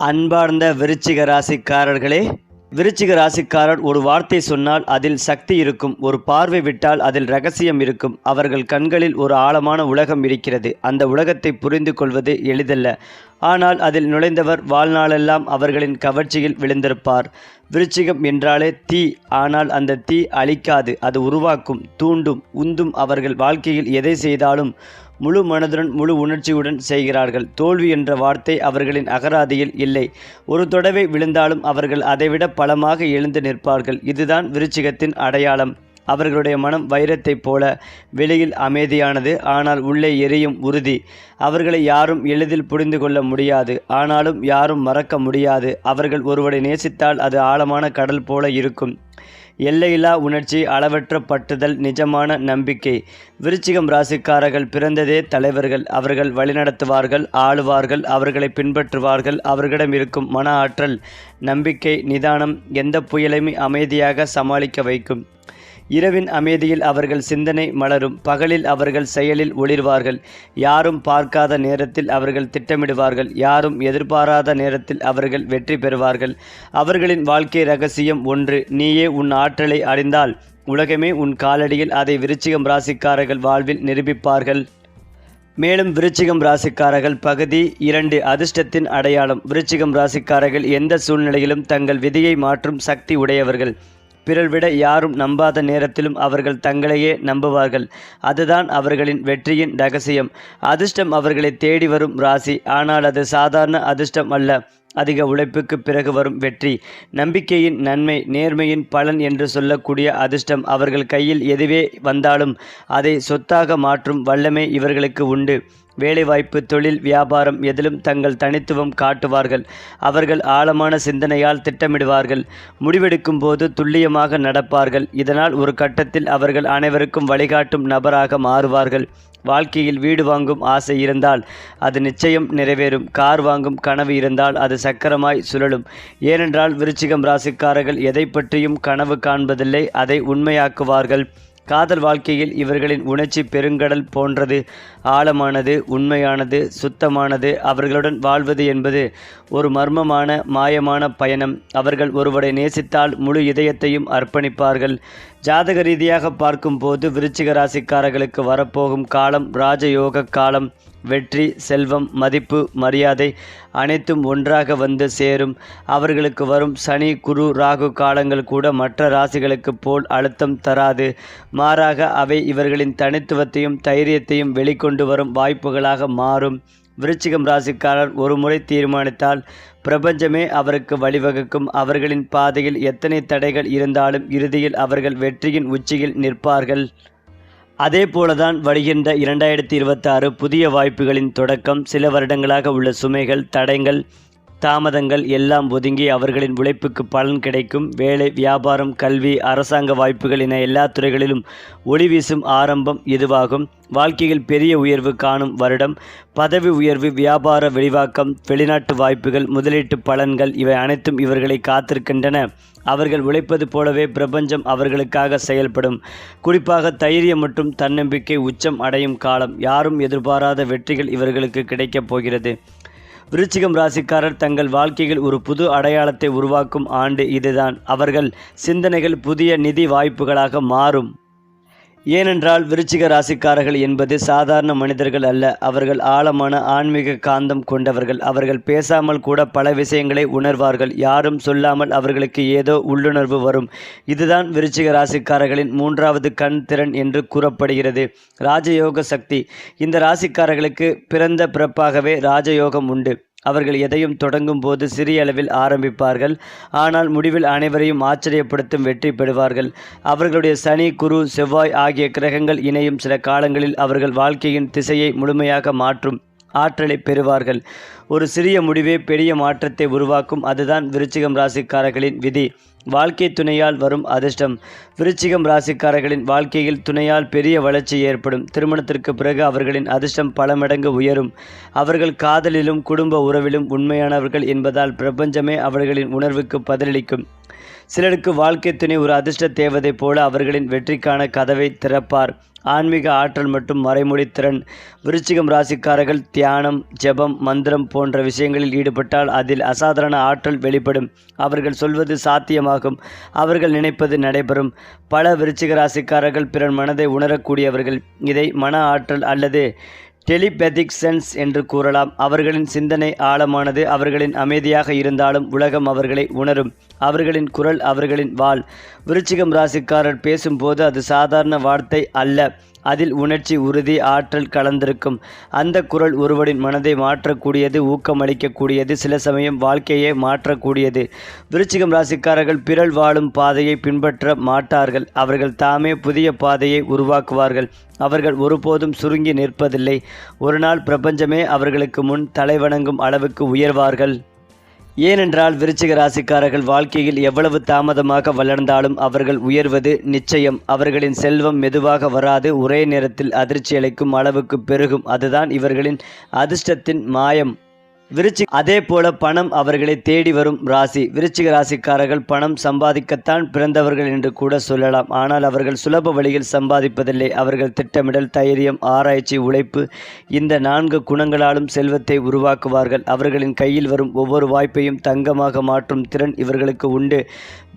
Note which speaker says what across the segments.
Speaker 1: அன்பார்ந்த விருச்சிக ராசிக்காரர்களே, விருச்சிக ராசிக்காரர் ஒரு வார்த்தை சொன்னால் அதில் சக்தி இருக்கும். ஒரு பார்வை விட்டால் அதில் ரகசியம் இருக்கும். அவர்கள் கண்களில் ஒரு ஆழமான உலகம் இருக்கிறது. அந்த உலகத்தை புரிந்து கொள்வது எளிதல்ல. ஆனால் அதில் நுழைந்தவர் வாழ்நாளெல்லாம் அவர்களின் கவர்ச்சியில் விழுந்திருப்பார். விருச்சிகம் என்றாலே தீ. ஆனால் அந்த தீ அழிக்காது, அது உருவாக்கும், தூண்டும், உந்தும். அவர்கள் வாழ்க்கையில் எதை செய்தாலும் முழு மனதுடன் முழு உணர்ச்சியுடன் செய்கிறார்கள். தோல்வி என்ற வார்த்தை அவர்களின் அகராதியில் இல்லை. ஒரு தடவை விழுந்தாலும் அவர்கள் அதைவிட பலமாக எழுந்து நிற்பார்கள். இதுதான் விருச்சிகத்தின் அடையாளம். அவர்களுடைய மனம் வைரத்தைப் போல வெளியில் அமைதியானது, ஆனால் உள்ளே எரியும் உறுதி. அவர்களை யாரும் எளிதில் புரிந்து கொள்ள முடியாது, ஆனாலும் யாரும் மறக்க முடியாது. அவர்கள் ஒருவரை நேசித்தால் அது ஆழமான கடல் போல இருக்கும். எல்லையில்லா உணர்ச்சி, அளவற்ற பற்றுதல், நிஜமான நம்பிக்கை. விருச்சிகம் ராசிக்காரர்கள் பிறந்ததே தலைவர்கள். அவர்கள் வழிநடத்துவார்கள், ஆளுவார்கள், அவர்களை பின்பற்றுவார்கள். அவர்களிடம் இருக்கும் மன ஆற்றல், நம்பிக்கை, நிதானம் எந்த புயலையும் அமைதியாக சமாளிக்க வைக்கும். இரவின் அமைதியில் அவர்கள் சிந்தனை மலரும். பகலில் அவர்கள் செயலில் ஒளிர்வார்கள். யாரும் பார்க்காத நேரத்தில் அவர்கள் திட்டமிடுவார்கள். யாரும் எதிர்பாராத நேரத்தில் அவர்கள் வெற்றி பெறுவார்கள். அவர்களின் வாழ்க்கை ரகசியம் ஒன்று: நீயே உன் ஆற்றலை அறிந்தால் உலகமே உன் காலடியில். அதை விருச்சிகம் ராசிக்காரர்கள் வாழ்வில் நிரூபிப்பார்கள். மேலும் விருச்சிகம் ராசிக்காரர்கள் பகுதி 2: அதிர்ஷ்டத்தின் அடையாளம். விருச்சிகம் ராசிக்காரர்கள் எந்த சூழ்நிலையிலும் தங்கள் விதியை மாற்றும் சக்தி உடையவர்கள். பிறர் விட யாரும் நம்பாத நேரத்திலும் அவர்கள் தங்களையே நம்புவார்கள். அதுதான் அவர்களின் வெற்றியின் ரகசியம். அதிர்ஷ்டம் அவர்களை தேடி வரும் ராசி. ஆனால் அது சாதாரண அதிர்ஷ்டம் அல்ல. அதிக உழைப்புக்கு பிறகு வரும் வெற்றி, நம்பிக்கையின் நன்மை, நேர்மையின் பலன் என்று சொல்லக்கூடிய அதிர்ஷ்டம். அவர்கள் கையில் எதுவே வந்தாலும் அதை சொத்தாக மாற்றும் வல்லமை இவர்களுக்கு உண்டு. வேலைவாய்ப்பு, தொழில், வியாபாரம் எதிலும் தங்கள் தனித்துவம் காட்டுவார்கள். அவர்கள் ஆழமான சிந்தனையால் திட்டமிடுவார்கள். முடிவெடுக்கும் போது துல்லியமாக நடப்பார்கள். இதனால் ஒரு கட்டத்தில் அவர்கள் அனைவருக்கும் வழிகாட்டும் நபராக மாறுவார்கள். வாழ்க்கையில் வீடு வாங்கும் ஆசை இருந்தால் அது நிச்சயம் நிறைவேறும். கார் வாங்கும் கனவு இருந்தால் அது சக்கரமாய் சுழலும். ஏனென்றால் விருச்சிகம் ராசிக்காரர்கள் எதை பற்றியும் கனவு காண்பதில்லை, அதை உண்மையாக்குவார்கள். காதல் வாழ்க்கையில் இவர்களின் உணர்ச்சி பெருங்கடல் போன்றது. ஆழமானது, உண்மையானது, சுத்தமானது. அவர்களுடன் வாழ்வது என்பது ஒரு மர்மமான, மாயமான பயணம். அவர்கள் ஒருவரை நேசித்தால் முழு இதயத்தையும் அர்ப்பணிப்பார்கள். ஜாதக ரீதியாக பார்க்கும்போது விருச்சிக ராசிக்காரர்களுக்கு வரப்போகும் காலம் ராஜயோக காலம். வெற்றி, செல்வம், மதிப்பு, மரியாதை அனைத்தும் ஒன்றாக வந்து சேரும். அவர்களுக்கு வரும் சனி, குரு, ராகு காலங்கள் கூட மற்ற ராசிகளுக்கு போல் அழுத்தம் தராது. மாறாக அவை இவர்களின் தனித்துவத்தையும் தைரியத்தையும் வெளிக்கொண்டு வரும் வாய்ப்புகளாக மாறும். விருச்சிகம் ராசிக்காரர் ஒரு முறை தீர்மானித்தால் பிரபஞ்சமே அவருக்கு வழிவகுக்கும். அவர்களின் பாதையில் எத்தனை தடைகள் இருந்தாலும் இறுதியில் அவர்கள் வெற்றியின் உச்சியில் நிற்பார்கள். அதே போலதான் வருகின்ற 2026 புதிய வாய்ப்புகளின் தொடக்கம். சில வருடங்களாக உள்ள சுமைகள், தடைகள், தாமதங்கள் எல்லாம் ஒதுங்கி அவர்களின் உழைப்புக்கு பலன் கிடைக்கும். வேலை, வியாபாரம், கல்வி, அரசாங்க வாய்ப்புகள் என எல்லா துறைகளிலும் ஒளி வீசும் ஆரம்பம் இதுவாகும். வாழ்க்கையில் பெரிய உயர்வு காணும் வருடம். பதவி உயர்வு, வியாபார விரிவாக்கம், வெளிநாட்டு வாய்ப்புகள், முதலீட்டு பலன்கள் இவை அனைத்தும் இவர்களை காத்திருக்கின்றன. அவர்கள் உழைப்பது போலவே பிரபஞ்சம் அவர்களுக்காக செயல்படும். குறிப்பாக தைரியம் மற்றும் தன்னம்பிக்கை உச்சம் அடையும் காலம். யாரும் எதிர்பாராத வெற்றிகள் இவர்களுக்கு கிடைக்கப் போகிறது. விருச்சிகம் ராசிக்காரர் தங்கள் வாழ்க்கையில் ஒரு புது அடையாளத்தை உருவாக்கும் ஆண்டு இதுதான். அவர்கள் சிந்தனைகள் புதிய நிதி வாய்ப்புகளாக மாறும். ஏனென்றால் விருச்சிக ராசிக்காரர்கள் என்பது சாதாரண மனிதர்கள் அல்ல. அவர்கள் ஆழமான ஆன்மீக காந்தம் கொண்டவர்கள். அவர்கள் பேசாமல் கூட பல விஷயங்களை உணர்வார்கள். யாரும் சொல்லாமல் அவர்களுக்கு ஏதோ உள்ளுணர்வு வரும். இதுதான் விருச்சிக ராசிக்காரர்களின் 3வது கண் திறன் என்று கூறப்படுகிறது. ராஜயோக சக்தி. இந்த ராசிக்காரர்களுக்கு பிறந்த பிறப்பாகவே ராஜயோகம் உண்டு. அவர்கள் எதையும் தொடங்கும் போது சிறிய அளவில் ஆரம்பிப்பார்கள். ஆனால் முடிவில் அனைவரையும் ஆச்சரியப்படுத்தும் வெற்றி பெறுவார்கள். அவர்களுடைய சனி, குரு, செவ்வாய் ஆகிய கிரகங்கள் இணையும் சில காலங்களில் அவர்கள் வாழ்க்கையின் திசையை முழுமையாக மாற்றும் ஆற்றலை பெறுவார்கள். ஒரு சிறிய முடிவே பெரிய மாற்றத்தை உருவாக்கும். அதுதான் விருச்சிகம் ராசிக்காரர்களின் விதி. வாழ்க்கை துணையால் வரும் அதிர்ஷ்டம். விருச்சிகம் ராசிக்காரர்களின் வாழ்க்கையில் துணையால் பெரிய வளர்ச்சி ஏற்படும். திருமணத்திற்கு பிறகு அவர்களின் அதிர்ஷ்டம் பல மடங்கு உயரும். அவர்கள் காதலிலும் குடும்ப உறவிலும் உண்மையானவர்கள் என்பதால் பிரபஞ்சமே அவர்களின் உணர்வுக்கு பதிலளிக்கும். சிலருக்கு வாழ்க்கை துணை ஒரு அதிர்ஷ்ட தேவதை போல அவர்களின் வெற்றிக்கான கதவை திறப்பார். ஆன்மீக ஆற்றல் மற்றும் மறைமொழி திறன். விருச்சிகம் ராசிக்காரர்கள் தியானம், ஜெபம், மந்திரம் போன்ற விஷயங்களில் ஈடுபட்டால் அதில் அசாதாரண ஆற்றல் வெளிப்படும். அவர்கள் சொல்வது சாத்தியமாகும். அவர்கள் நினைப்பது நடைபெறும். பல விருச்சிக ராசிக்காரர்கள் பிறர் மனதை உணரக்கூடியவர்கள். இதை மன ஆற்றல் அல்லது டெலிபெதிக் சென்ஸ் என்று கூறலாம். அவர்களின் சிந்தனை ஆழமானது. அவர்களின் அமைதியாக இருந்தாலும் உலகம் அவர்களை உணரும். அவர்களின் குரல் அவர்களின் வாள். விருச்சிகம் ராசிக்காரர் பேசும்போது அது சாதாரண வார்த்தை அல்ல. அதில் உணர்ச்சி, உறுதி, ஆற்றல் கலந்திருக்கும். அந்த குரல் ஒருவரின் மனதை மாற்றக்கூடியது, ஊக்கமளிக்கக்கூடியது, சில சமயம் வாழ்க்கையை மாற்றக்கூடியது. விருச்சிகம் ராசிக்காரர்கள் பிறர் வாழும் பாதையை பின்பற்ற மாட்டார்கள். அவர்கள் தாமே புதிய பாதையை உருவாக்குவார்கள். அவர்கள் ஒருபோதும் சுருங்கி நிற்பதில்லை. ஒரு நாள் பிரபஞ்சமே அவர்களுக்கு முன் தலைவணங்கும் அளவுக்கு உயர்வார்கள். ஏனென்றால் விருச்சிக ராசிக்காரர்கள் வாழ்க்கையில் எவ்வளவு தாமதமாக வளர்ந்தாலும் அவர்கள் உயர்வது நிச்சயம். அவர்களின் செல்வம் மெதுவாக வராது, ஒரே நேரத்தில் அதிர்ச்சியளிக்கும் அளவுக்கு பெருகும். அதுதான் இவர்களின் அதிர்ஷ்டத்தின் மாயம். அதே போல பணம் அவர்களை தேடி வரும் ராசி. விருச்சிக ராசிக்காரர்கள் பணம் சம்பாதிக்கத்தான் பிறந்தவர்கள் என்று கூட சொல்லலாம். ஆனால் அவர்கள் சுலப வழியில் சம்பாதிப்பதில்லை. அவர்கள் திட்டமிடல், தைரியம், ஆராய்ச்சி, உழைப்பு இந்த 4 குணங்களாலும் செல்வத்தை உருவாக்குவார்கள். அவர்களின் கையில் வரும் ஒவ்வொரு வாய்ப்பையும் தங்கமாக மாற்றும் திறன் இவர்களுக்கு உண்டு.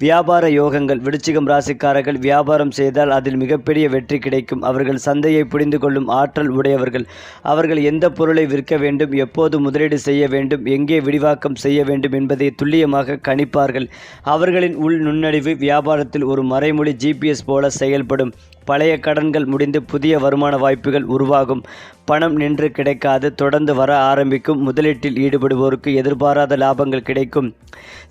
Speaker 1: வியாபார யோகங்கள். விருச்சிகம் ராசிக்காரர்கள் வியாபாரம் செய்தால் அதில் மிகப்பெரிய வெற்றி கிடைக்கும். அவர்கள் சந்தையை புரிந்து கொள்ளும் ஆற்றல் உடையவர்கள். அவர்கள் எந்த பொருளை விற்க வேண்டும், எப்போது முதலீடு செய்ய வேண்டும், எங்கே விரிவாக்கம் செய்ய வேண்டும் என்பதை துல்லியமாக கணிப்பார்கள். அவர்களின் உள் நுண்ணறிவு வியாபாரத்தில் ஒரு மறைமொழி GPS போல செயல்படும். பழைய கடன்கள் முடிந்து புதிய வருமான வாய்ப்புகள் உருவாகும். பணம் நின்று கிடைக்காது, தொடர்ந்து வர ஆரம்பிக்கும். முதலீட்டில் ஈடுபடுவோருக்கு எதிர்பாராத லாபங்கள் கிடைக்கும்.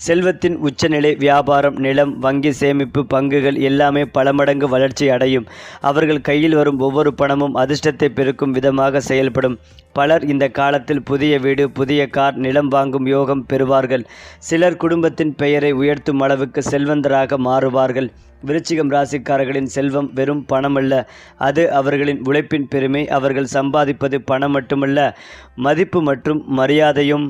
Speaker 1: செல்வத்தின் உச்சநிலை. வியாபாரம், நிலம், வங்கி சேமிப்பு, பங்குகள் எல்லாமே பல மடங்கு வளர்ச்சி அடையும். அவர்கள் கையில் வரும் ஒவ்வொரு பணமும் அதிர்ஷ்டத்தை பெருக்கும் விதமாக செயல்படும். பலர் இந்த காலத்தில் புதிய வீடு, புதிய கார், நிலம் வாங்கும் யோகம் பெறுவார்கள். சிலர் குடும்பத்தின் பெயரை உயர்த்தும் அளவுக்கு செல்வந்தராக மாறுவார்கள். விருச்சிகம் ராசிக்காரர்களின் செல்வம் வெறும் பணமல்ல, அது அவர்களின் உழைப்பின் பெருமை. அவர்கள் சம்பாதிப்பது பணம் மட்டுமல்ல, மதிப்பு மற்றும் மரியாதையும்.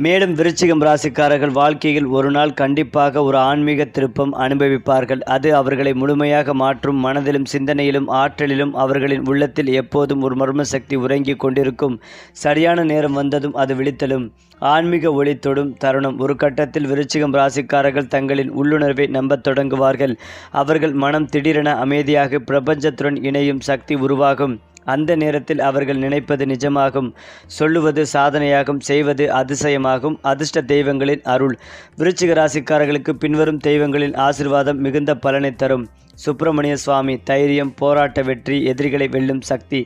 Speaker 1: மேலும் விருச்சிகம் ராசிக்காரர்கள் வாழ்க்கையில் ஒரு நாள் கண்டிப்பாக ஒரு ஆன்மீக திருப்பம் அனுபவிப்பார்கள். அது அவர்களை முழுமையாக மாற்றும். மனதிலும் சிந்தனையிலும் ஆற்றலிலும் அவர்களின் உள்ளத்தில் எப்போதும் ஒரு மர்ம சக்தி உறங்கிக் கொண்டிருக்கும். சரியான நேரம் வந்ததும் அது விழித்தலும். ஆன்மீக ஒளி தொடும் தருணம். ஒரு கட்டத்தில் விருச்சிகம் ராசிக்காரர்கள் தங்களின் உள்ளுணர்வை நம்பத் தொடங்குவார்கள். அவர்கள் மனம் திடீரென அமைதியாக பிரபஞ்சத்துடன் இணையும் சக்தி உருவாகும். அந்த நேரத்தில் அவர்கள் நினைப்பது நிஜமாகும், சொல்லுவது சாதனையாகும், செய்வது அதிசயமாகும். அதிர்ஷ்ட தெய்வங்களின் அருள். விருச்சிக ராசிக்காரர்களுக்கு பின்வரும் தெய்வங்களின் ஆசீர்வாதம் மிகுந்த பலனை தரும். சுப்பிரமணிய சுவாமி. தைரியம், போராட்ட வெற்றி, எதிரிகளை வெல்லும் சக்தி.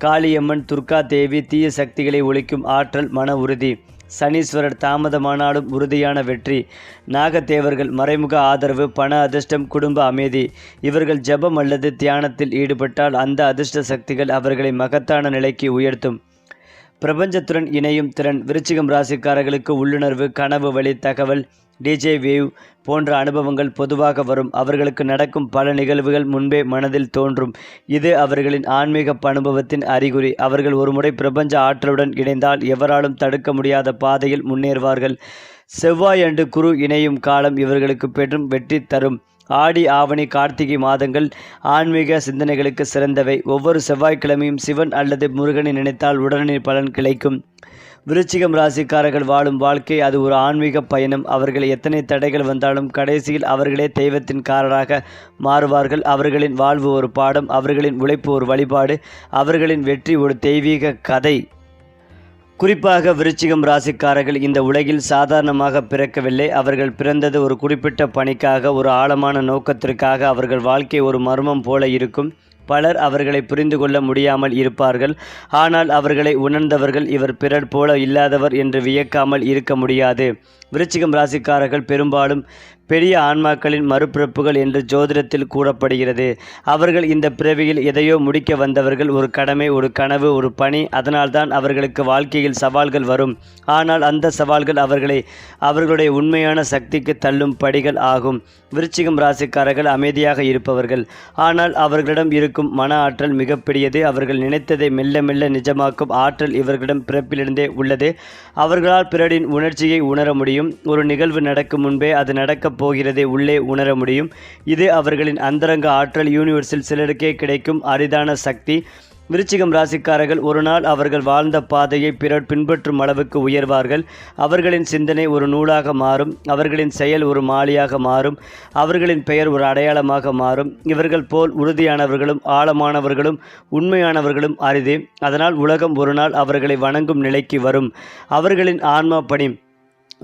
Speaker 1: காளியம்மன், துர்கா தேவி, தீய சக்திகளை ஒழிக்கும் ஆற்றல், மன உறுதி. சனீஸ்வரர். தாமதமானாலும் உறுதியான வெற்றி. நாகதேவர்கள். மறைமுக ஆதரவு, பண அதிர்ஷ்டம், குடும்ப அமைதி. இவர்கள் ஜெபம் அல்லது தியானத்தில் ஈடுபட்டால் அந்த அதிர்ஷ்ட சக்திகள் அவர்களை மகத்தான நிலைக்கு உயர்த்தும். பிரபஞ்சத்துடன் இணையும் திறன். விருச்சிகம் ராசிக்காரர்களுக்கு உள்ளுணர்வு, கனவு வழி தகவல், டிஜே வேவ் போன்ற அனுபவங்கள் பொதுவாக வரும். அவர்களுக்கு நடக்கும் பல நிகழ்வுகள் முன்பே மனதில் தோன்றும். இது அவர்களின் ஆன்மீக அனுபவத்தின் அறிகுறி. அவர்கள் ஒருமுறை பிரபஞ்ச ஆற்றலுடன் இணைந்தால் எவராலும் தடுக்க முடியாத பாதையில் முன்னேறுவார்கள். செவ்வாய் அன்று குரு இணையும் காலம் இவர்களுக்கு பெரும் வெற்றி தரும். ஆடி, ஆவணி, கார்த்திகை மாதங்கள் ஆன்மீக சிந்தனைகளுக்கு சிறந்தவை. ஒவ்வொரு செவ்வாய்க்கிழமையும் சிவன் அல்லது முருகனை நினைத்தால் உடனடி பலன் கிடைக்கும். விருச்சிகம் ராசிக்காரர்கள் வாழும் வாழ்க்கை அது ஒரு ஆன்மீக பயணம். அவர்கள் எத்தனை தடைகள் வந்தாலும் கடைசியில் அவர்களே தெய்வத்தின் காரராக மாறுவார்கள். அவர்களின் வாழ்வு ஒரு பாடம், அவர்களின் உழைப்பு ஒரு வழிபாடு, அவர்களின் வெற்றி ஒரு தெய்வீக கதை. குறிப்பாக விருச்சிகம் ராசிக்காரர்கள் இந்த உலகில் சாதாரணமாக பிறக்கவில்லை. அவர்கள் பிறந்தது ஒரு குறிப்பிட்ட பணிக்காக, ஒரு ஆழமான நோக்கத்திற்காக. அவர்கள் வாழ்க்கை ஒரு மர்மம் போல இருக்கும். பலர் அவர்களை புரிந்து கொள்ள முடியாமல் இருப்பார்கள். ஆனால் அவர்களை உணர்ந்தவர்கள் இவர் பிறர் போல இல்லாதவர் என்று வியக்காமல் இருக்க முடியாது. விருச்சிகம் ராசிக்காரர்கள் பெரும்பாலும் பெரிய ஆன்மாக்களின் மறுபிறப்புகள் என்று ஜோதிடத்தில் கூறப்படுகிறது. அவர்கள் இந்த பிறவியில் எதையோ முடிக்க வந்தவர்கள். ஒரு கடமை, ஒரு கனவு, ஒரு பணி. அதனால்தான் அவர்களுக்கு வாழ்க்கையில் சவால்கள் வரும். ஆனால் அந்த சவால்கள் அவர்களுடைய உண்மையான சக்திக்கு தள்ளும் படிகள் ஆகும். விருச்சிகம் ராசிக்காரர்கள் அமைதியாக இருப்பவர்கள். ஆனால் அவர்களிடம் இருக்கும் மன ஆற்றல் மிகப்பெரியது. அவர்கள் நினைத்ததை மெல்ல மெல்ல நிஜமாக்கும் ஆற்றல் இவர்களிடம் பிறப்பிலிருந்தே உள்ளது. அவர்களால் பிறரின் உணர்ச்சியை உணர முடியும். ஒரு நிகழ்வு நடக்கும் முன்பே அது நடக்க நடக்கப் போகிறதை உள்ளே உணர முடியும். இது அவர்களின் அந்தரங்க ஆற்றல். யூனிவர்ஸில் சிலருக்கே கிடைக்கும் அரிதான சக்தி. விருச்சிகம் ராசிக்காரர்கள் ஒரு நாள் அவர்கள் வாழ்ந்த பாதையை பிறர் பின்பற்றும் அளவுக்கு உயர்வார்கள். அவர்களின் சிந்தனை ஒரு நூலாக மாறும். அவர்களின் செயல் ஒரு மாலையாக மாறும். அவர்களின் பெயர் ஒரு அடையாளமாக மாறும். இவர்கள் போல் உறுதியானவர்களும் ஆழமானவர்களும் உண்மையானவர்களும் அரிதே. அதனால் உலகம் ஒரு நாள் அவர்களை வணங்கும் நிலைக்கு வரும். அவர்களின் ஆன்மா பணி.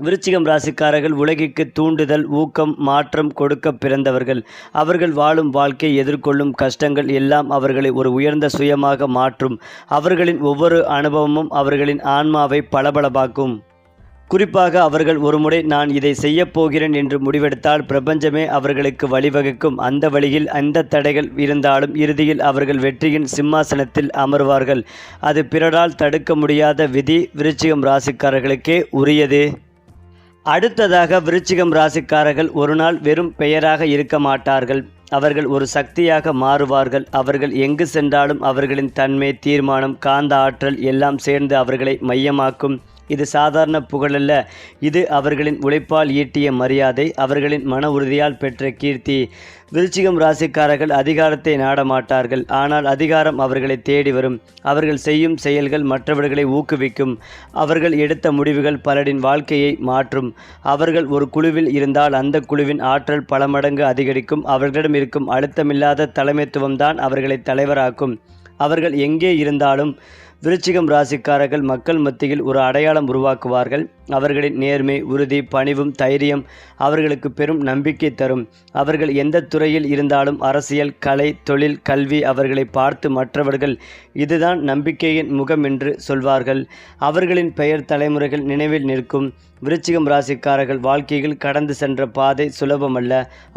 Speaker 1: விருச்சிகம் ராசிக்காரர்கள் உலகிற்கு தூண்டுதல், ஊக்கம், மாற்றம் கொடுக்க பிறந்தவர்கள். அவர்கள் வாழும் வாழ்க்கை, எதிர்கொள்ளும் கஷ்டங்கள் எல்லாம் அவர்களை ஒரு உயர்ந்த சுயமாக மாற்றும். அவர்களின் ஒவ்வொரு அனுபவமும் அவர்களின் ஆன்மாவை பளபளப்பாக்கும். குறிப்பாக அவர்கள் ஒருமுறை நான் இதை செய்யப் போகிறேன் என்று முடிவெடுத்தால் பிரபஞ்சமே அவர்களுக்கு வழிவகுக்கும். அந்த வழியில் எந்த தடைகள் இருந்தாலும் இறுதியில் அவர்கள் வெற்றியின் சிம்மாசனத்தில் அமர்வார்கள். அது பிறரால் தடுக்க முடியாத விதி விருச்சிகம் ராசிக்காரர்களுக்கே உரியது. அடுத்ததாக விருச்சிகம் ராசிக்காரர்கள் ஒரு நாள் வெறும் பெயராக இருக்க மாட்டார்கள். அவர்கள் ஒரு சக்தியாக மாறுவார்கள். அவர்கள் எங்கு சென்றாலும் அவர்களின் தன்மை, தீர்மானம், காந்த ஆற்றல் எல்லாம் சேர்ந்து அவர்களை மையமாக்கும். இது சாதாரண புகழல்ல. இது அவர்களின் உழைப்பால் ஈட்டிய மரியாதை, அவர்களின் மன உறுதியால் பெற்ற கீர்த்தி. விருச்சிகம் ராசிக்காரர்கள் அதிகாரத்தை நாடமாட்டார்கள். ஆனால் அதிகாரம் அவர்களை தேடி வரும். அவர்கள் செய்யும் செயல்கள் மற்றவர்களை ஊக்குவிக்கும். அவர்கள் எடுத்த முடிவுகள் பலரின் வாழ்க்கையை மாற்றும். அவர்கள் ஒரு குழுவில் இருந்தால் அந்த குழுவின் ஆற்றல் பல மடங்கு அதிகரிக்கும். அவர்களிடம் இருக்கும் அழுத்தமில்லாத தலைமைத்துவம்தான் அவர்களை தலைவராக்கும். அவர்கள் எங்கே இருந்தாலும் விருச்சிகம் ராசிக்காரர்கள் மக்கள் மத்தியில் ஒரு அடையாளம் உருவாக்குவார்கள். அவர்களின் நேர்மை, உறுதி, பணிவும் தைரியம் அவர்களுக்கு பெரும் நம்பிக்கை தரும். அவர்கள் எந்த துறையில் இருந்தாலும் அரசியல், கலை, தொழில், கல்வி அவர்களை பார்த்து மற்றவர்கள் இதுதான் நம்பிக்கையின் முகம் என்று சொல்வார்கள். அவர்களின் பெயர் தலைமுறைகள் நினைவில் நிற்கும். விருச்சிகம் ராசிக்காரர்கள் வாழ்க்கையில் கடந்து சென்ற பாதை சுலபமல்ல.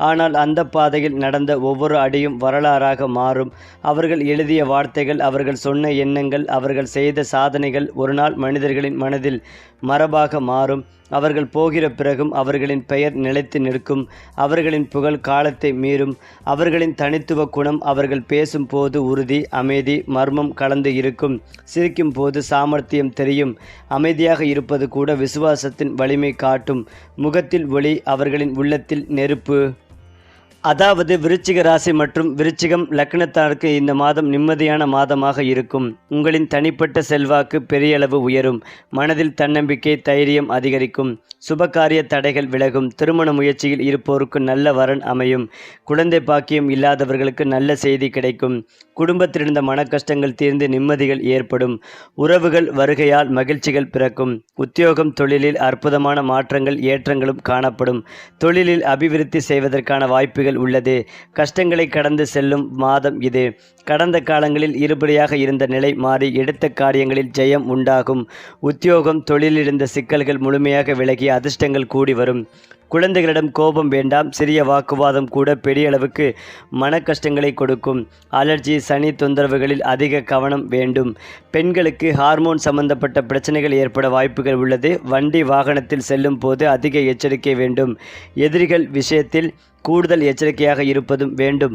Speaker 1: ஆனால் அந்த பாதையில் நடந்த ஒவ்வொரு அடியும் வரலாறாக மாறும். அவர்கள் எழுதிய வார்த்தைகள், அவர்கள் சொன்ன எண்ணங்கள், அவர்கள் செய்த சாதனைகள் ஒரு நாள் மனிதர்களின் மனதில் மரபாக மாறும். அவர்கள் போகிற பிறகும் அவர்களின் பெயர் நிலைத்து நிற்கும். அவர்களின் புகழ் காலத்தை மீறும். அவர்களின் தனித்துவ குணம் அவர்கள் பேசும் போது உறுதி, அமைதி, மர்மம் கலந்து இருக்கும். சிரிக்கும் போது சாமர்த்தியம் தெரியும். அமைதியாக இருப்பது கூட விசுவாசத்தின் வலிமை காட்டும். முகத்தில் ஒளி, அவர்களின் உள்ளத்தில் நெருப்பு. அதாவது விருச்சிக ராசி மற்றும் விருச்சிகம் லக்னத்தாருக்கு இந்த மாதம் நிம்மதியான மாதமாக இருக்கும். உங்களின் தனிப்பட்ட செல்வாக்கு பெரியளவு உயரும். மனதில் தன்னம்பிக்கை, தைரியம் அதிகரிக்கும். சுபகாரிய தடைகள் விலகும். திருமண முயற்சியில் இருப்போருக்கு நல்ல வரன் அமையும். குழந்தை பாக்கியம் இல்லாதவர்களுக்கு நல்ல செய்தி கிடைக்கும். குடும்பத்திலிருந்த மன கஷ்டங்கள் தீர்ந்து நிம்மதிகள் ஏற்படும். உறவுகள் வருகையால் மகிழ்ச்சிகள் பிறக்கும். உத்தியோகம், தொழிலில் அற்புதமான மாற்றங்கள், ஏற்றங்களும் காணப்படும். தொழிலில் அபிவிருத்தி செய்வதற்கான வாய்ப்புகள் உள்ளது. கஷ்டங்களை கடந்து செல்லும் மாதம் இது. கடந்த காலங்களில் இருபடியாக இருந்த நிலை மாறி எடுத்த காரியங்களில் ஜெயம் உண்டாகும். உத்தியோகம், தொழிலில் இருந்த சிக்கல்கள் முழுமையாக விலகி அதிர்ஷ்டங்கள் கூடி வரும். குழந்தைகளிடம் கோபம் வேண்டாம். சிறிய வாக்குவாதம் கூட பெரிய அளவுக்கு மன கஷ்டங்களை கொடுக்கும். அலர்ஜி, சனி தொந்தரவுகளில் அதிக கவனம் வேண்டும். பெண்களுக்கு ஹார்மோன் சம்பந்தப்பட்ட பிரச்சனைகள் ஏற்பட வாய்ப்புகள் உள்ளது. வண்டி வாகனத்தில் செல்லும் போது அதிக எச்சரிக்கை வேண்டும். எதிரிகள் விஷயத்தில் கூடுதல் எச்சரிக்கையாக இருப்பதும் வேண்டும்.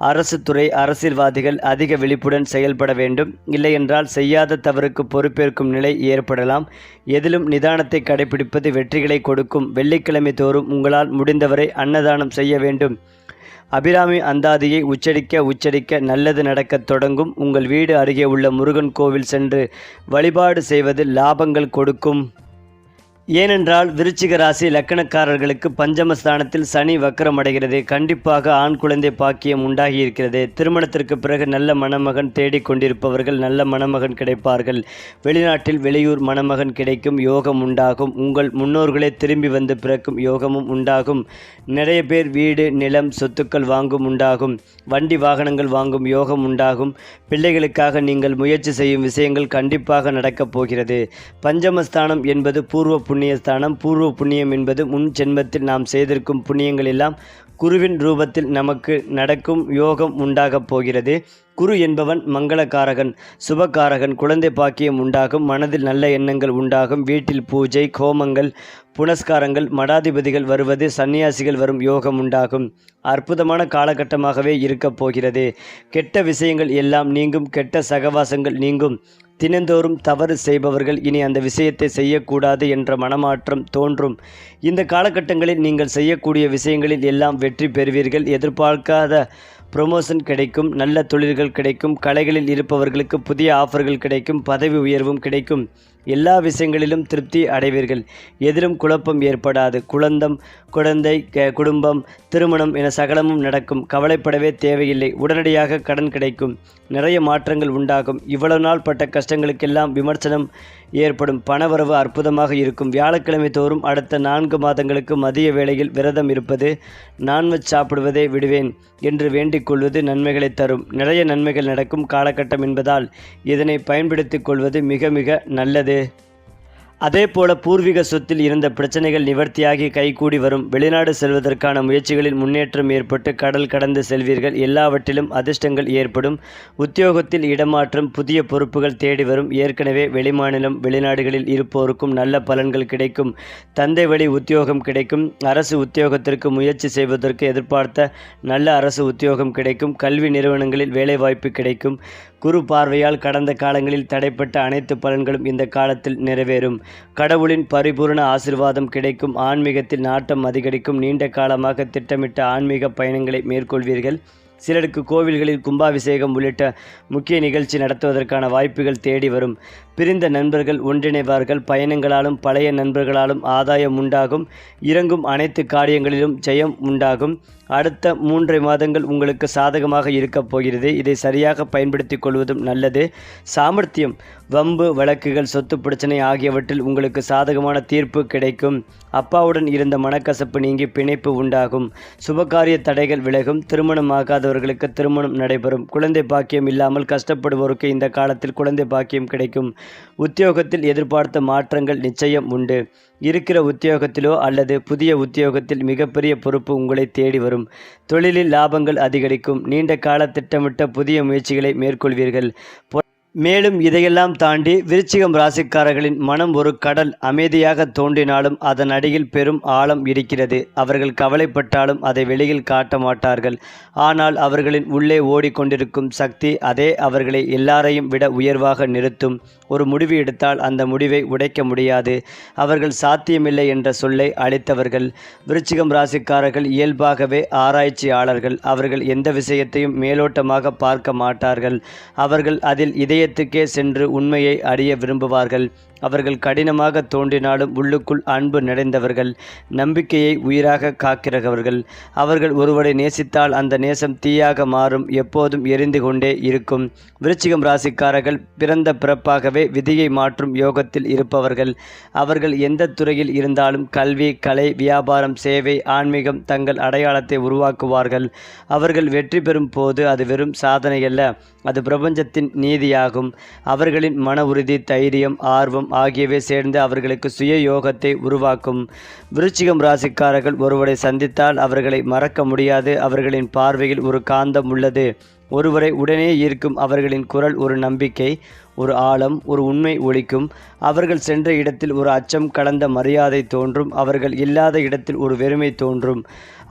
Speaker 1: அரசு துறை, அரசியல்வாதிகள் அதிக விழிப்புடன் செயல்பட வேண்டும். இல்லையென்றால் செய்யாத தவறுக்கு பொறுப்பேற்கும் நிலை ஏற்படலாம். எதிலும் நிதானத்தை கடைபிடிப்பது வெற்றிகளை கொடுக்கும். வெள்ளிக்கிழமை தோறும் உங்களால் முடிந்தவரை அன்னதானம் செய்ய வேண்டும். அபிராமி அந்தாதியை உச்சரிக்க நல்லது நடக்கத் தொடங்கும். உங்கள் வீடு அருகே உள்ள முருகன் கோவில் சென்று வழிபாடு செய்வது லாபங்கள் கொடுக்கும். ஏனென்றால் விருச்சிக ராசி லக்கணக்காரர்களுக்கு பஞ்சமஸ்தானத்தில் சனி வக்கரமடைகிறது. கண்டிப்பாக ஆண் குழந்தை பாக்கியம் உண்டாகி இருக்கிறது. திருமணத்திற்கு பிறகு நல்ல மணமகன் தேடிக்கொண்டிருப்பவர்கள் நல்ல மணமகன் கிடைப்பார்கள். வெளிநாட்டில் வெளியூர் மணமகன் கிடைக்கும் யோகம் உண்டாகும். உங்கள் முன்னோர்களே திரும்பி வந்து பிறக்கும் யோகமும் உண்டாகும். நிறைய பேர் வீடு, நிலம், சொத்துக்கள் வாங்கும் உண்டாகும். வண்டி வாகனங்கள் வாங்கும் யோகம் உண்டாகும். பிள்ளைகளுக்காக நீங்கள் முயற்சி செய்யும் விஷயங்கள் கண்டிப்பாக நடக்கப் போகிறது. பஞ்சமஸ்தானம் என்பது பூர்வ புண்ணியஸ்தானம். பூர்வ புண்ணியம் என்பது முன் ஜென்மத்தில் நாம் செய்திருக்கும் புண்ணியங்கள் எல்லாம் குருவின் ரூபத்தில் நமக்கு நடக்கும் யோகம் உண்டாகப் போகிறது. குரு என்பவன் மங்களகாரகன், சுபகாரகன். குழந்தை பாக்கியம் உண்டாகும், மனதில் நல்ல எண்ணங்கள் உண்டாகும், வீட்டில் பூஜை, ஹோமங்கள், புனஸ்காரங்கள், மடாதிபதிகள் வருவது, சன்னியாசிகள் வரும் யோகம் உண்டாகும். அற்புதமான காலகட்டமாகவே இருக்கப் போகிறது. கெட்ட விஷயங்கள் எல்லாம் நீங்கும், கெட்ட சகவாசங்கள் நீங்கும். தினந்தோறும் தவறு செய்பவர்கள் இனி அந்த விஷயத்தை செய்யக்கூடாது என்ற மனமாற்றம் தோன்றும். இந்த காலகட்டங்களில் நீங்கள் செய்யக்கூடிய விஷயங்களில் எல்லாம் வெற்றி பெறுவீர்கள். எதிர்பார்க்காத ப்ரொமோஷன் கிடைக்கும், நல்ல தொழில்கள் கிடைக்கும், கலைகளில் இருப்பவர்களுக்கு புதிய ஆஃபர்கள் கிடைக்கும், பதவி உயர்வும் கிடைக்கும். எல்லா விஷயங்களிலும் திருப்தி அடைவீர்கள். எதிலும் குழப்பம் ஏற்படாது. குழந்தை, குடும்பம், திருமணம் என சகலமும் நடக்கும். கவலைப்படவே தேவையில்லை. உடனடியாக கடன் கிடைக்கும். நிறைய மாற்றங்கள் உண்டாகும். இவ்வளவு நாள் பட்ட கஷ்டங்களுக்கெல்லாம் விமர்சனம் ஏற்படும். பணவரவு அற்புதமாக இருக்கும். வியாழக்கிழமை தோறும் அடுத்த 4 மாதங்களுக்கு மதிய வேளையில் விரதம் இருப்பது, நான்வெஜ் சாப்பிடுவதை விடுவேன் என்று வேண்டிக் கொள்வது நன்மைகளை தரும். நிறைய நன்மைகள் நடக்கும் காலகட்டம் என்பதால் இதனை பயன்படுத்திக் கொள்வது மிக மிக நல்லது. அதேபோல பூர்வீக சொத்தில் இருந்த பிரச்சனைகள் நிவர்த்தியாகி கைகூடி வரும். வெளிநாடு செல்வதற்கான முயற்சிகளில் முன்னேற்றம் ஏற்பட்டு கடல் கடந்து செல்வீர்கள். எல்லாவற்றிலும் அதிர்ஷ்டங்கள் ஏற்படும். உத்தியோகத்தில் இடமாற்றம், புதிய பொறுப்புகள் தேடி வரும். ஏற்கனவே வெளிமாநிலம், வெளிநாடுகளில் இருப்போருக்கும் நல்ல பலன்கள் கிடைக்கும். தந்தை வழி உத்தியோகம் கிடைக்கும். அரசு உத்தியோகத்திற்கு முயற்சி செய்வதற்கு எதிர்பார்த்த நல்ல அரசு உத்தியோகம் கிடைக்கும். கல்வி நிறுவனங்களில் வேலைவாய்ப்பு கிடைக்கும். குரு பார்வையால் கடந்த காலங்களில் தடைப்பட்ட அனைத்து பலன்களும் இந்த காலத்தில் நிறைவேறும். கடவுளின் பரிபூர்ண ஆசீர்வாதம் கிடைக்கும். ஆன்மீகத்தில் நாட்டம் அதிகரிக்கும். நீண்ட காலமாக திட்டமிட்ட ஆன்மீக பயணங்களை மேற்கொள்வீர்கள். சிலருக்கு கோவில்களில் கும்பாபிஷேகம் உள்ளிட்ட முக்கிய நிகழ்ச்சி நடத்துவதற்கான வாய்ப்புகள் தேடி வரும். பிரிந்த நண்பர்கள் ஒன்றிணைவார்கள். பயணங்களாலும் பழைய நண்பர்களாலும் ஆதாயம் உண்டாகும். இறங்கும் அனைத்து காரியங்களிலும் ஜெயம் உண்டாகும். அடுத்த 3 மாதங்கள் உங்களுக்கு சாதகமாக இருக்கப் போகிறது. இதை சரியாக பயன்படுத்திக் கொள்வதும் நல்லது. சாமர்த்தியம், வம்பு வழக்குகள், சொத்து பிரச்சனை ஆகியவற்றில் உங்களுக்கு சாதகமான தீர்ப்பு கிடைக்கும். அப்பாவுடன் இருந்த மனக்கசப்பு நீங்கி பிணைப்பு உண்டாகும். சுபகாரிய தடைகள் விலகும். திருமணமாகாதவர்களுக்கு திருமணம் நடைபெறும். குழந்தை பாக்கியம் இல்லாமல் கஷ்டப்படுவோருக்கு இந்த காலத்தில் குழந்தை பாக்கியம் கிடைக்கும். உத்தியோகத்தில் எதிர்பார்த்த மாற்றங்கள் நிச்சயம் உண்டு. இருக்கிற உத்தியோகத்திலோ அல்லது புதிய உத்தியோகத்தில் மிகப்பெரிய பொறுப்பு உங்களை தேடி வரும். தொழிலில் லாபங்கள் அதிகரிக்கும். நீண்ட கால திட்டமிட்ட புதிய முயற்சிகளை மேற்கொள்வீர்கள். மேலும் இதையெல்லாம் தாண்டி விருச்சிகம் ராசிக்காரர்களின் மனம் ஒரு கடல். அமைதியாக தோன்றினாலும் அதன் அடியில் பெரும் ஆழம் இருக்கிறது. அவர்கள் கவலைப்பட்டாலும் அதை வெளியில் காட்ட மாட்டார்கள். ஆனால் அவர்களின் உள்ளே ஓடிக்கொண்டிருக்கும் சக்தி அதே அவர்களை எல்லாரையும் விட உயர்வாக நிறுத்தும். ஒரு முடிவு எடுத்தால் அந்த முடிவை உடைக்க முடியாது. அவர்கள் சாத்தியமில்லை என்ற சொல்லை அளித்தவர்கள். விருச்சிகம் ராசிக்காரர்கள் இயல்பாகவே ஆராய்ச்சியாளர்கள். அவர்கள் எந்த விஷயத்தையும் மேலோட்டமாக பார்க்க மாட்டார்கள். அவர்கள் அதில் இதயத்துக்கே சென்று உண்மையை அறிய விரும்புவார்கள். அவர்கள் கடினமாக தோன்றினாலும் உள்ளுக்குள் அன்பு நிறைந்தவர்கள். நம்பிக்கையை உயிராக காக்கிறவர்கள். அவர்கள் ஒருவரை நேசித்தால் அந்த நேசம் தீயாக மாறும். எப்போதும் எரிந்து கொண்டே இருக்கும். விருச்சிகம் ராசிக்காரர்கள் பிறந்த பிறப்பாகவே விதியை மாற்றும் யோகத்தில் இருப்பவர்கள். அவர்கள் எந்த துறையில் இருந்தாலும் கல்வி, கலை, வியாபாரம், சேவை, ஆன்மீகம் தங்கள் அடையாளத்தை உருவாக்குவார்கள். அவர்கள் வெற்றி பெறும் போது அது வெறும் சாதனையல்ல, அது பிரபஞ்சத்தின் நீதியாகும். அவர்களின் மன உறுதி, தைரியம், ஆர்வம் ஆகியவை சேர்ந்து அவர்களுக்கு சுய யோகத்தை உருவாக்கும். விருச்சிகம் ராசிக்காரர்கள் ஒருவரை சந்தித்தால் அவர்களை மறக்க முடியாது. அவர்களின் பார்வையில் ஒரு காந்தம் உள்ளது. ஒருவரை உடனே ஈர்க்கும் அவர்களின் குரல் ஒரு நம்பிக்கை, ஒரு ஆழம், ஒரு உண்மை ஒலிக்கும். அவர்கள் சென்ற இடத்தில் ஒரு அச்சம் கலந்த மரியாதை தோன்றும். அவர்கள் இல்லாத இடத்தில் ஒரு வெறுமை தோன்றும்.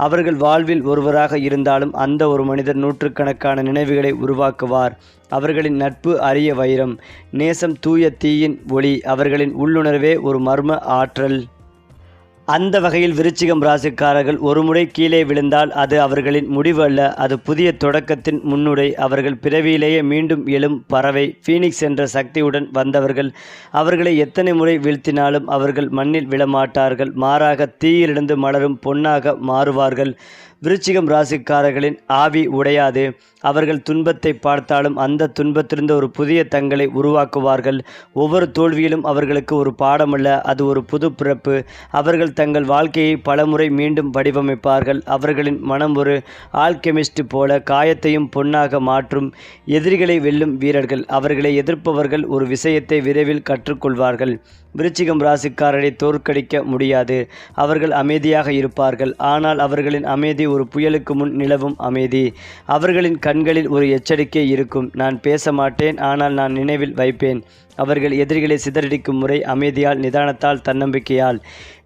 Speaker 1: அவர்கள் வாழ்வில் ஒருவராக இருந்தாலும் அந்த ஒரு மனிதர் நூற்றுக்கணக்கான நினைவுகளை உருவாக்குவார். அவர்களின் நட்பு அரிய வைரம். நேசம் தூய தீயின் ஒளி. அவர்களின் உள்ளுணர்வே ஒரு மர்ம ஆற்றல். அந்த வகையில் விருச்சிகம் ராசிக்காரர்கள் ஒருமுறை கீழே விழுந்தால் அது அவர்களின் முடிவு அல்ல, அது புதிய தொடக்கத்தின் முன்னுரை. அவர்கள் பிறவியிலேயே மீண்டும் எழும் பறவை, ஃபீனிக்ஸ் என்ற சக்தியுடன் வந்தவர்கள். அவர்களை எத்தனை முறை வீழ்த்தினாலும் அவர்கள் மண்ணில் விழமாட்டார்கள். மாறாக தீயிலிருந்து மலரும் பொன்னாக மாறுவார்கள். விருச்சிகம் ராசிக்காரர்களின் ஆவி உடையாது. அவர்கள் துன்பத்தை பார்த்தாலும் அந்த துன்பத்திலிருந்து ஒரு புதிய தங்களை உருவாக்குவார்கள். ஒவ்வொரு தோல்வியிலும் அவர்களுக்கு ஒரு பாடமல்ல, அது ஒரு புது பிறப்பு. அவர்கள் தங்கள் வாழ்க்கையை பலமுறை மீண்டும் வடிவமைப்பார்கள். அவர்களின் மனம் ஒரு ஆல்கெமிஸ்ட் போல காயத்தையும் பொன்னாக மாற்றும். எதிரிகளை வெல்லும் வீரர்கள். அவர்களை எதிர்ப்பவர்கள் ஒரு விஷயத்தை விரைவில் கற்றுக்கொள்வார்கள். விருச்சிகம் ராசிக்காரரை தோற்கடிக்க முடியாது. அவர்கள் அமைதியாக இருப்பார்கள். ஆனால் அவர்களின் அமைதி ஒரு புயலுக்கு முன் நிலவும் அமைதி. அவர்களின் கண்களில் ஒரு எச்சரிக்கை இருக்கும். நான் பேச மாட்டேன், ஆனால் நான் நினைவில் வைப்பேன். அவர்கள் எதிரிகளை சிதறடிக்கும் முறை அமைதியால், நிதானத்தால், தன்னம்பிக்கையால்.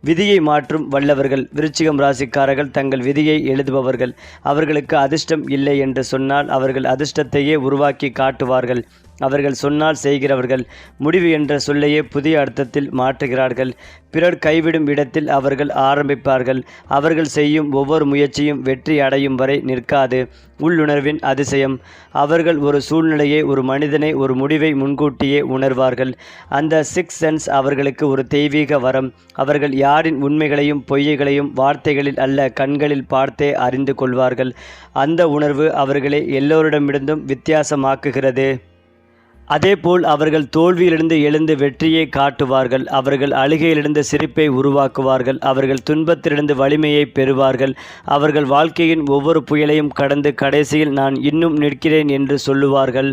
Speaker 1: விதியை மாற்றும் வல்லவர்கள். விருச்சிகம் ராசிக்காரர்கள் தங்கள் விதியை எழுதுபவர்கள். அவர்களுக்கு அதிர்ஷ்டம் இல்லை என்று சொன்னால் அவர்கள் அதிர்ஷ்டத்தையே உருவாக்கி காட்டுவார்கள். அவர்கள் சொன்னால் செய்கிறவர்கள். முடிவு என்ற சொல்லையே புதிய அர்த்தத்தில் மாற்றுகிறார்கள். பிறர் கைவிடும் இடத்தில் அவர்கள் ஆரம்பிப்பார்கள். அவர்கள் செய்யும் ஒவ்வொரு முயற்சியும் வெற்றி அடையும் வரை நிற்காது. உள்ளுணர்வின் அதிசயம். அவர்கள் ஒரு சூழ்நிலையை, ஒரு மனிதனை, ஒரு முடிவை முன்கூட்டியே உணர்வார்கள். அந்த சிக்ஸ் சென்ஸ் அவர்களுக்கு ஒரு தெய்வீக வரம். அவர்கள் யாரின் உண்மைகளையும் பொய்களையும் வார்த்தைகளில் அல்ல, கண்களில் பார்த்தே அறிந்து கொள்வார்கள். அந்த உணர்வு அவர்களை எல்லோரிடமிருந்தும் வித்தியாசமாக்குகிறது. அதேபோல் அவர்கள் தோல்வியிலிருந்து எழுந்து வெற்றியை காட்டுவார்கள். அவர்கள் அழுகையிலிருந்து சிரிப்பை உருவாக்குவார்கள். அவர்கள் துன்பத்திலிருந்து வலிமையை பெறுவார்கள். அவர்கள் வாழ்க்கையின் ஒவ்வொரு புயலையும் கடந்து கடைசியில் நான் இன்னும் நிற்கிறேன் என்று சொல்லுவார்கள்.